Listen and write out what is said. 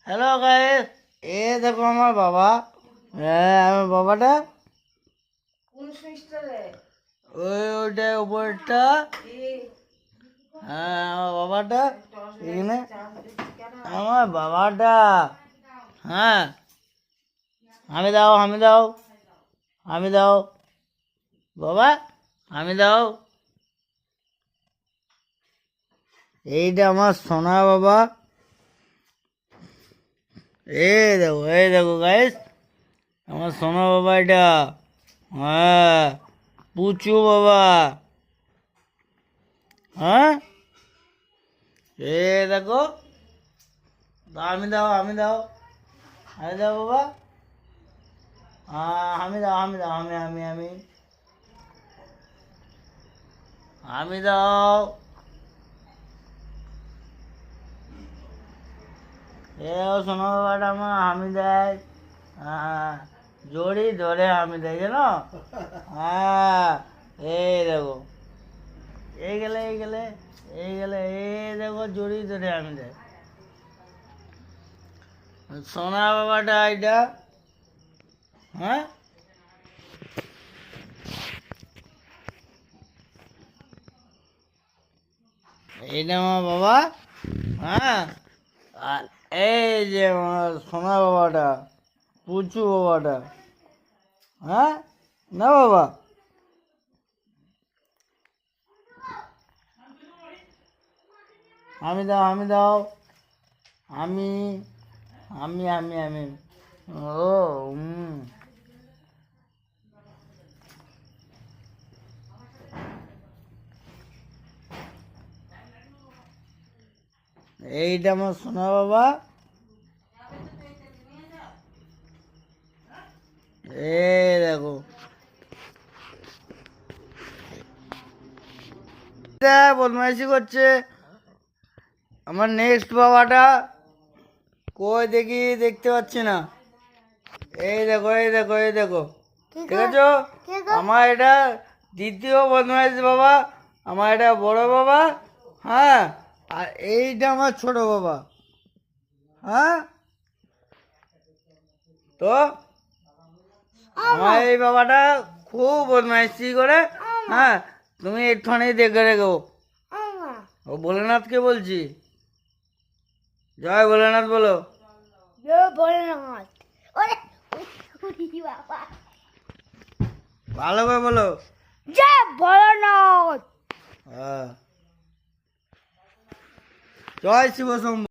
Hello guys, এ দেখো আমার বাবা। হ্যাঁ, আমার বাবাটা ওইটা উপরটা। হ্যাঁ, আমার বাবাটা এখানে। আমার বাবাটা। হ্যাঁ, আমি দাও, আমি দাও, আমি দাও বাবা, আমি দাও। এইটা আমার সোনা বাবা। এই দেখো গাইস, আমার সোনা বাবা এটা। হ্যাঁ, পুচু বাবা। হ্যাঁ, এ দেখো, আমি দাও, আমি দাও, আমি দাও বাবা। হ্যাঁ, আমি দাও, আমি দাও, আমি দাও। এ সোনা বাবাটা আমার আমি দেয়। হ্যাঁ, জড়ি ধরে আমি দেয় জানো। হ্যাঁ, এই দেখো, এই গেলে, এই গেলে, এই গেলে, এই দেখো জড়ি ধরে আমি দেয়। সোনা বাবাটা এটা। হ্যাঁ, এইটা আমার বাবা। হ্যাঁ, আর এই যে আমার সোনা বাবাটা, পুচু বাবাটা। হ্যাঁ, না বাবা, আমি দাও, আমি দাও, আমি আমি ও এইটা আমার সোনা বাবা। এই দেখো, বদমাইশি করছে আমার নেক্সট বাবাটা। কই দেখি, দেখতে পাচ্ছি না। এই দেখো, এই দেখো, এই দেখো, ঠিক আছে। আমার এটা দ্বিতীয় বদমাইশ বাবা, আমার এটা বড় বাবা। হ্যাঁ, আর এইটা আমার ছোট বাবা। হ্যাঁ, তো আমার এই বাবাটা খুব বদমাইশি করে। হ্যাঁ, তুমি একটুখানি দেখে রেখো। ও ভোলেনাথকে বলছি, জয় ভোলেনাথ বলো। ভালো করে বলো। জয় ভোলেনাথ। হ্যাঁ, জয় শিব শম্ভু।